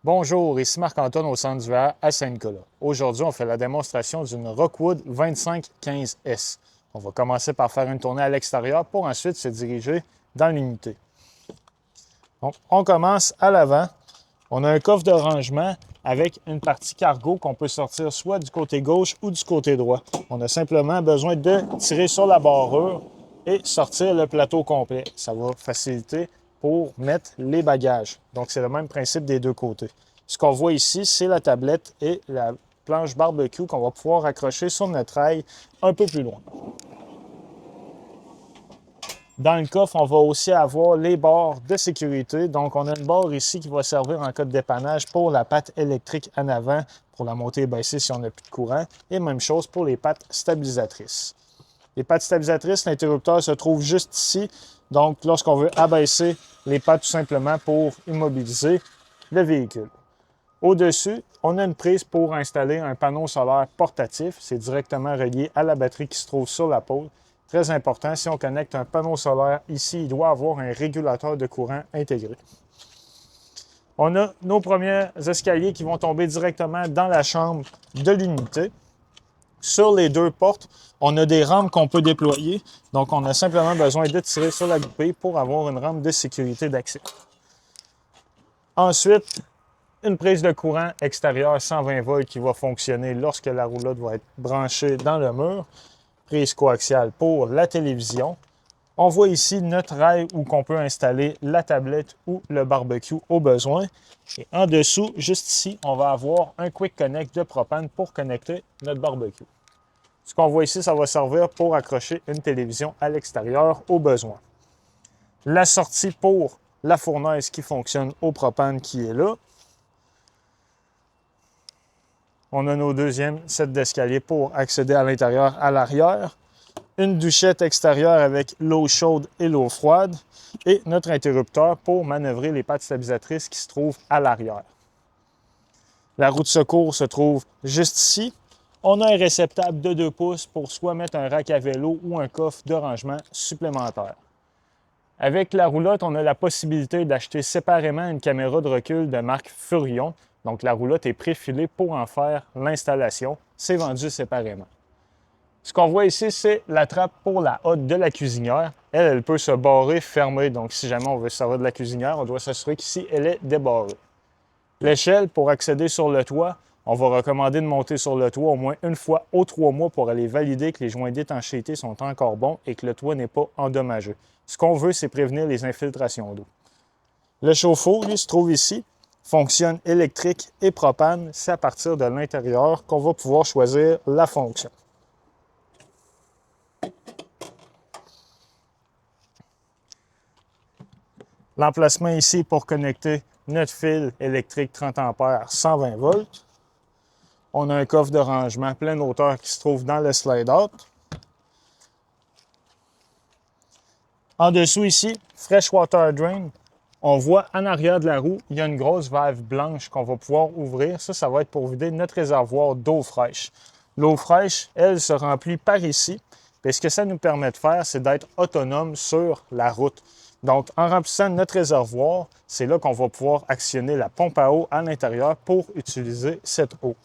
Bonjour, ici Marc-Antoine au Centre d'hiver à Saint-Nicolas. Aujourd'hui, on fait la démonstration d'une Rockwood 2515S. On va commencer par faire une tournée à l'extérieur pour ensuite se diriger dans l'unité. Donc, on commence à l'avant. On a un coffre de rangement avec une partie cargo qu'on peut sortir soit du côté gauche ou du côté droit. On a simplement besoin de tirer sur la barrure et sortir le plateau complet. Ça va faciliter pour mettre les bagages. Donc, c'est le même principe des deux côtés. Ce qu'on voit ici, c'est la tablette et la planche barbecue qu'on va pouvoir accrocher sur notre aile un peu plus loin. Dans le coffre, on va aussi avoir les barres de sécurité. Donc, on a une barre ici qui va servir en cas de dépannage pour la patte électrique en avant, pour la monter et baisser si on n'a plus de courant. Et même chose pour les pattes stabilisatrices. Les pattes stabilisatrices, l'interrupteur se trouve juste ici. Donc, lorsqu'on veut abaisser les pattes tout simplement pour immobiliser le véhicule. Au-dessus, on a une prise pour installer un panneau solaire portatif. C'est directement relié à la batterie qui se trouve sur la pôle. Très important, si on connecte un panneau solaire ici, il doit avoir un régulateur de courant intégré. On a nos premiers escaliers qui vont tomber directement dans la chambre de l'unité. Sur les deux portes, on a des rampes qu'on peut déployer. Donc, on a simplement besoin de tirer sur la goupille pour avoir une rampe de sécurité d'accès. Ensuite, une prise de courant extérieure 120 volts qui va fonctionner lorsque la roulotte va être branchée dans le mur. Prise coaxiale pour la télévision. On voit ici notre rail où on peut installer la tablette ou le barbecue au besoin. Et en dessous, juste ici, on va avoir un Quick Connect de propane pour connecter notre barbecue. Ce qu'on voit ici, ça va servir pour accrocher une télévision à l'extérieur au besoin. La sortie pour la fournaise qui fonctionne au propane qui est là. On a nos deuxièmes sets d'escalier pour accéder à l'intérieur, à l'arrière. Une douchette extérieure avec l'eau chaude et l'eau froide. Et notre interrupteur pour manœuvrer les pattes stabilisatrices qui se trouvent à l'arrière. La roue de secours se trouve juste ici. On a un réceptacle de 2 pouces pour soit mettre un rack à vélo ou un coffre de rangement supplémentaire. Avec la roulotte, on a la possibilité d'acheter séparément une caméra de recul de marque Furion. Donc, la roulotte est préfilée pour en faire l'installation. C'est vendu séparément. Ce qu'on voit ici, c'est la trappe pour la hotte de la cuisinière. Elle peut se barrer, fermer. Donc, si jamais on veut se servir de la cuisinière, on doit s'assurer qu'ici, elle est débarrée. L'échelle, pour accéder sur le toit, on va recommander de monter sur le toit au moins une fois aux 3 mois pour aller valider que les joints d'étanchéité sont encore bons et que le toit n'est pas endommagé. Ce qu'on veut, c'est prévenir les infiltrations d'eau. Le chauffe-eau, lui, se trouve ici, fonctionne électrique et propane. C'est à partir de l'intérieur qu'on va pouvoir choisir la fonction. L'emplacement ici pour connecter notre fil électrique 30 A 120 volts. On a un coffre de rangement pleine hauteur qui se trouve dans le slide-out. En dessous ici, Fresh Water Drain. On voit en arrière de la roue, il y a une grosse valve blanche qu'on va pouvoir ouvrir. Ça va être pour vider notre réservoir d'eau fraîche. L'eau fraîche, elle, se remplit par ici. Et ce que ça nous permet de faire, c'est d'être autonome sur la route. Donc, en remplissant notre réservoir, c'est là qu'on va pouvoir actionner la pompe à eau à l'intérieur pour utiliser cette eau.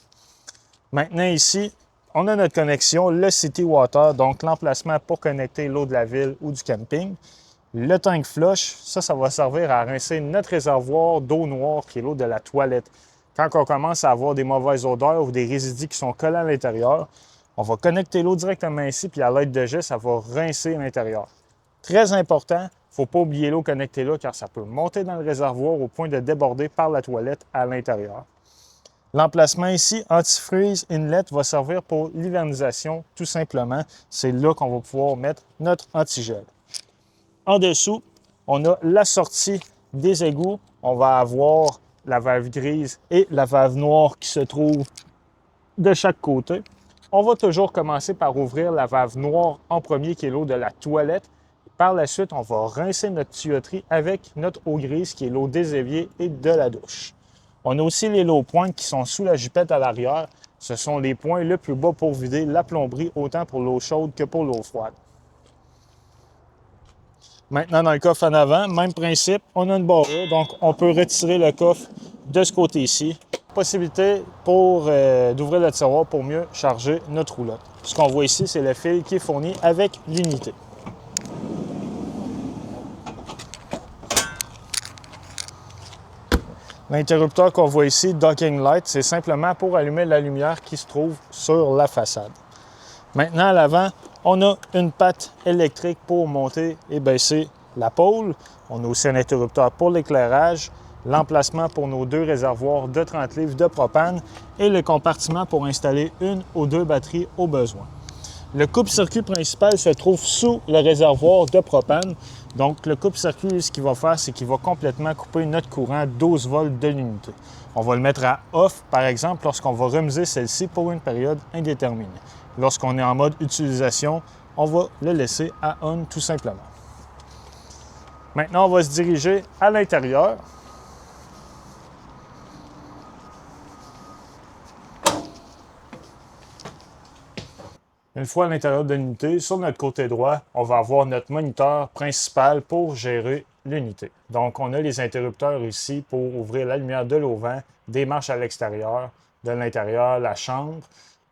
Maintenant, ici, on a notre connexion, le City Water, donc l'emplacement pour connecter l'eau de la ville ou du camping. Le tank flush, ça va servir à rincer notre réservoir d'eau noire qui est l'eau de la toilette. Quand on commence à avoir des mauvaises odeurs ou des résidus qui sont collés à l'intérieur, on va connecter l'eau directement ici, puis à l'aide de jet, ça va rincer l'intérieur. Très important, il ne faut pas oublier l'eau connectée là car ça peut monter dans le réservoir au point de déborder par la toilette à l'intérieur. L'emplacement ici, antifreeze inlet, va servir pour l'hivernisation tout simplement. C'est là qu'on va pouvoir mettre notre antigel. En dessous, on a la sortie des égouts. On va avoir la valve grise et la valve noire qui se trouve de chaque côté. On va toujours commencer par ouvrir la valve noire en premier, qui est l'eau de la toilette. Par la suite, on va rincer notre tuyauterie avec notre eau grise, qui est l'eau des éviers et de la douche. On a aussi les low points qui sont sous la jupette à l'arrière. Ce sont les points le plus bas pour vider la plomberie, autant pour l'eau chaude que pour l'eau froide. Maintenant, dans le coffre en avant, même principe, on a une barre, donc on peut retirer le coffre de ce côté-ci, possibilité pour d'ouvrir le tiroir pour mieux charger notre roulotte. Ce qu'on voit ici, c'est le fil qui est fourni avec l'unité. L'interrupteur qu'on voit ici, Docking Light, c'est simplement pour allumer la lumière qui se trouve sur la façade. Maintenant, à l'avant, on a une patte électrique pour monter et baisser la pôle. On a aussi un interrupteur pour l'éclairage, l'emplacement pour nos 2 réservoirs de 30 livres de propane et le compartiment pour installer 1 ou 2 batteries au besoin. Le coupe-circuit principal se trouve sous le réservoir de propane. Donc, le coupe-circuit, ce qu'il va faire, c'est qu'il va complètement couper notre courant à 12 volts de l'unité. On va le mettre à off, par exemple, lorsqu'on va remiser celle-ci pour une période indéterminée. Lorsqu'on est en mode utilisation, on va le laisser à on tout simplement. Maintenant, on va se diriger à l'intérieur. Une fois à l'intérieur de l'unité, sur notre côté droit, on va avoir notre moniteur principal pour gérer l'unité. Donc, on a les interrupteurs ici pour ouvrir la lumière de l'auvent, des marches à l'extérieur, de l'intérieur, la chambre.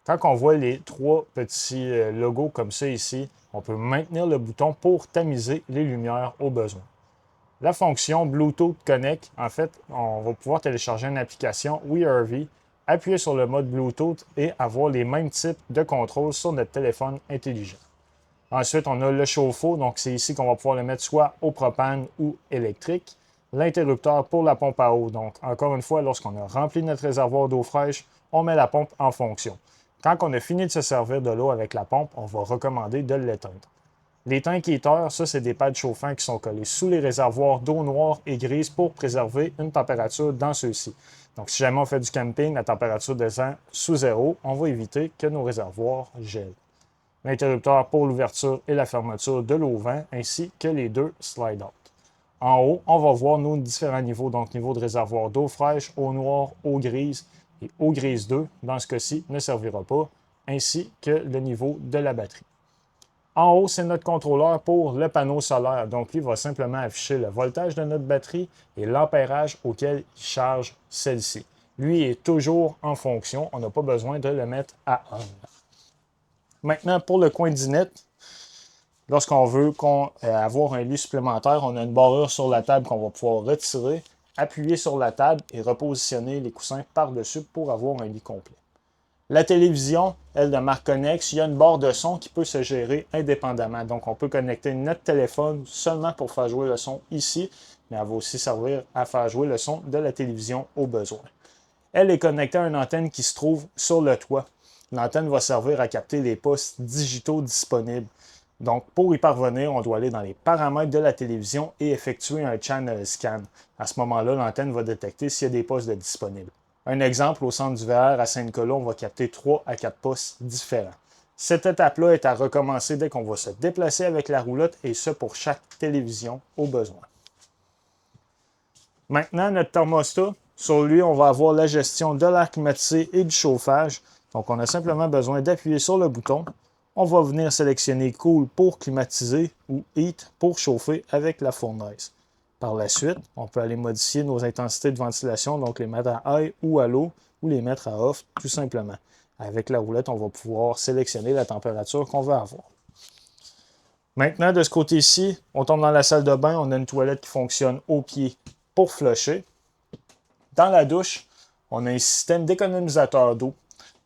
Quand on voit les 3 petits logos comme ça ici, on peut maintenir le bouton pour tamiser les lumières au besoin. La fonction Bluetooth Connect, en fait, on va pouvoir télécharger une application WeRV, appuyer sur le mode Bluetooth et avoir les mêmes types de contrôles sur notre téléphone intelligent. Ensuite, on a le chauffe-eau, donc c'est ici qu'on va pouvoir le mettre soit au propane ou électrique. L'interrupteur pour la pompe à eau, donc encore une fois, lorsqu'on a rempli notre réservoir d'eau fraîche, on met la pompe en fonction. Quand on a fini de se servir de l'eau avec la pompe, on va recommander de l'éteindre. Les tanks heaters, ça, c'est des pads chauffants qui sont collés sous les réservoirs d'eau noire et grise pour préserver une température dans ceux-ci. Donc, si jamais on fait du camping, la température descend sous zéro, on va éviter que nos réservoirs gèlent. L'interrupteur pour l'ouverture et la fermeture de l'auvent, ainsi que les 2 slide-out. En haut, on va voir nos différents niveaux, donc niveau de réservoir d'eau fraîche, eau noire, eau grise et eau grise 2, dans ce cas-ci, ne servira pas, ainsi que le niveau de la batterie. En haut, c'est notre contrôleur pour le panneau solaire. Donc, lui va simplement afficher le voltage de notre batterie et l'ampérage auquel il charge celle-ci. Lui est toujours en fonction. On n'a pas besoin de le mettre à on. Maintenant, pour le coin dinette, lorsqu'on veut avoir un lit supplémentaire, on a une barrure sur la table qu'on va pouvoir retirer, appuyer sur la table et repositionner les coussins par-dessus pour avoir un lit complet. La télévision, elle, de marque Connex, il y a une barre de son qui peut se gérer indépendamment. Donc, on peut connecter notre téléphone seulement pour faire jouer le son ici, mais elle va aussi servir à faire jouer le son de la télévision au besoin. Elle est connectée à une antenne qui se trouve sur le toit. L'antenne va servir à capter les postes digitaux disponibles. Donc, pour y parvenir, on doit aller dans les paramètres de la télévision et effectuer un channel scan. À ce moment-là, l'antenne va détecter s'il y a des postes de disponibles. Un exemple, au centre du VR à Saint-Nicolas, on va capter 3 à 4 postes différents. Cette étape-là est à recommencer dès qu'on va se déplacer avec la roulotte et ce pour chaque télévision au besoin. Maintenant, notre thermostat, sur lui, on va avoir la gestion de l'air climatisé et du chauffage. Donc, on a simplement besoin d'appuyer sur le bouton. On va venir sélectionner Cool pour climatiser ou Heat pour chauffer avec la fournaise. Par la suite, on peut aller modifier nos intensités de ventilation, donc les mettre à high ou à low, ou les mettre à off, tout simplement. Avec la roulette, on va pouvoir sélectionner la température qu'on veut avoir. Maintenant, de ce côté-ci, on tombe dans la salle de bain, on a une toilette qui fonctionne au pied pour flusher. Dans la douche, on a un système d'économisateur d'eau.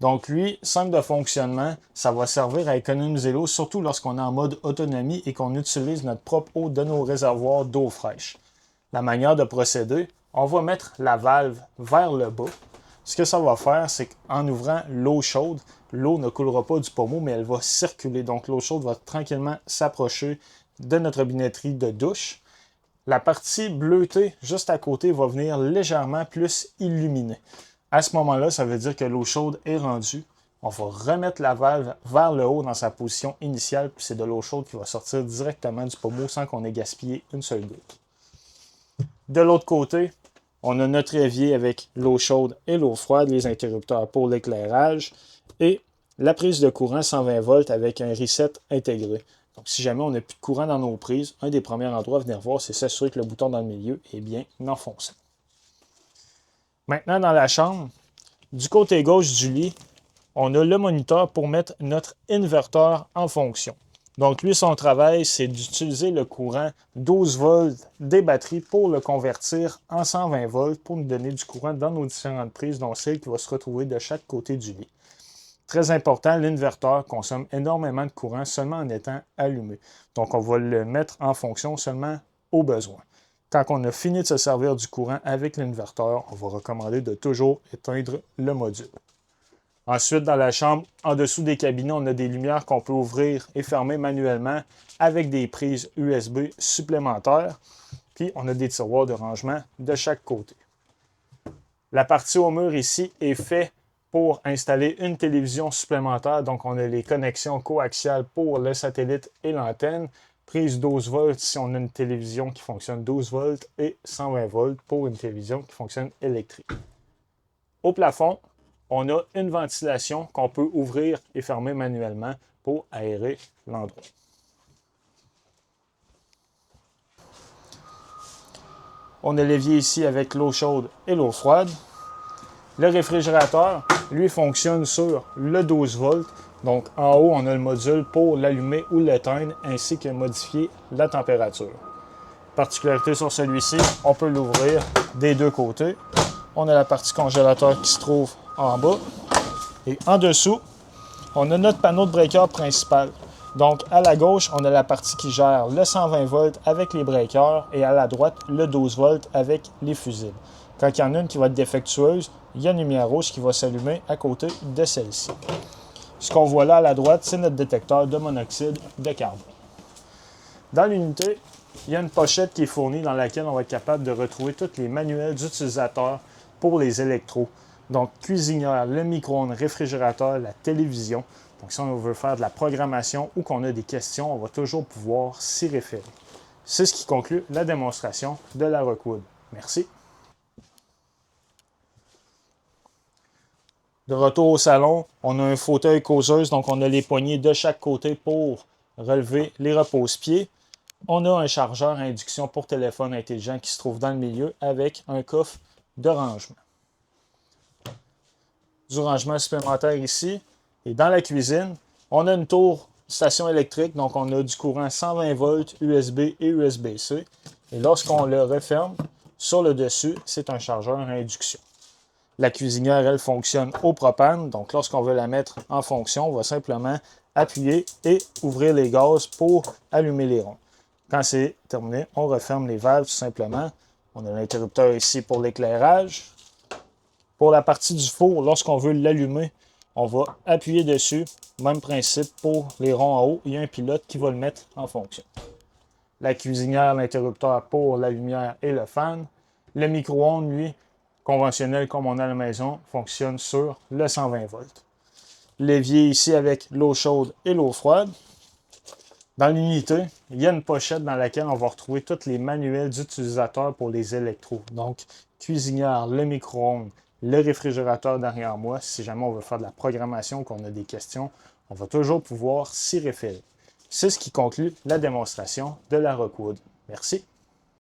Donc lui, simple de fonctionnement, ça va servir à économiser l'eau, surtout lorsqu'on est en mode autonomie et qu'on utilise notre propre eau de nos réservoirs d'eau fraîche. La manière de procéder, on va mettre la valve vers le bas. Ce que ça va faire, c'est qu'en ouvrant l'eau chaude, l'eau ne coulera pas du pommeau, mais elle va circuler. Donc l'eau chaude va tranquillement s'approcher de notre binetterie de douche. La partie bleutée juste à côté va venir légèrement plus illuminée. À ce moment-là, ça veut dire que l'eau chaude est rendue. On va remettre la valve vers le haut dans sa position initiale, puis c'est de l'eau chaude qui va sortir directement du pommeau sans qu'on ait gaspillé une seule goutte. De l'autre côté, on a notre évier avec l'eau chaude et l'eau froide, les interrupteurs pour l'éclairage et la prise de courant 120 volts avec un reset intégré. Donc, si jamais on n'a plus de courant dans nos prises, un des premiers endroits à venir voir, c'est s'assurer que le bouton dans le milieu est bien enfoncé. Maintenant, dans la chambre, du côté gauche du lit, on a le moniteur pour mettre notre inverteur en fonction. Donc, lui, son travail, c'est d'utiliser le courant 12 volts des batteries pour le convertir en 120 volts pour nous donner du courant dans nos différentes prises, dont celle qui va se retrouver de chaque côté du lit. Très important, l'inverteur consomme énormément de courant seulement en étant allumé. Donc, on va le mettre en fonction seulement au besoin. Quand on a fini de se servir du courant avec l'inverteur, on va recommander de toujours éteindre le module. Ensuite, dans la chambre, en dessous des cabinets, on a des lumières qu'on peut ouvrir et fermer manuellement avec des prises USB supplémentaires. Puis, on a des tiroirs de rangement de chaque côté. La partie au mur ici est faite pour installer une télévision supplémentaire. Donc, on a les connexions coaxiales pour le satellite et l'antenne. Prise 12 volts si on a une télévision qui fonctionne 12 volts et 120 volts pour une télévision qui fonctionne électrique. Au plafond, on a une ventilation qu'on peut ouvrir et fermer manuellement pour aérer l'endroit. On a l'évier ici avec l'eau chaude et l'eau froide. Le réfrigérateur, lui, fonctionne sur le 12 volts. Donc, en haut, on a le module pour l'allumer ou l'éteindre, ainsi que modifier la température. Particularité sur celui-ci, on peut l'ouvrir des deux côtés. On a la partie congélateur qui se trouve en bas. Et en dessous, on a notre panneau de breaker principal. Donc, à la gauche, on a la partie qui gère le 120 volts avec les breakers et à la droite, le 12 volts avec les fusibles. Quand il y en a une qui va être défectueuse, il y a une lumière rouge qui va s'allumer à côté de celle-ci. Ce qu'on voit là à la droite, c'est notre détecteur de monoxyde de carbone. Dans l'unité, il y a une pochette qui est fournie dans laquelle on va être capable de retrouver tous les manuels d'utilisateurs pour les électros. Donc, cuisinière, le micro-ondes, réfrigérateur, la télévision. Donc, si on veut faire de la programmation ou qu'on a des questions, on va toujours pouvoir s'y référer. C'est ce qui conclut la démonstration de la Rockwood. Merci. De retour au salon, on a un fauteuil causeuse, donc on a les poignées de chaque côté pour relever les repose-pieds. On a un chargeur à induction pour téléphone intelligent qui se trouve dans le milieu avec un coffre de rangement. Du rangement supplémentaire ici. Et dans la cuisine, on a une tour station électrique, donc on a du courant 120 volts USB et USB-C. Et lorsqu'on le referme, sur le dessus, c'est un chargeur à induction. La cuisinière, elle, fonctionne au propane. Donc, lorsqu'on veut la mettre en fonction, on va simplement appuyer et ouvrir les gaz pour allumer les ronds. Quand c'est terminé, on referme les valves tout simplement. On a l'interrupteur ici pour l'éclairage. Pour la partie du four, lorsqu'on veut l'allumer, on va appuyer dessus. Même principe pour les ronds en haut. Il y a un pilote qui va le mettre en fonction. La cuisinière, l'interrupteur pour la lumière et le fan. Le micro-ondes, lui, conventionnel comme on a à la maison, fonctionne sur le 120 volts. L'évier ici avec l'eau chaude et l'eau froide. Dans l'unité, il y a une pochette dans laquelle on va retrouver tous les manuels d'utilisateurs pour les électros. Donc, cuisinière, le micro-ondes, le réfrigérateur derrière moi. Si jamais on veut faire de la programmation, qu'on a des questions, on va toujours pouvoir s'y référer. C'est ce qui conclut la démonstration de la Rockwood. Merci.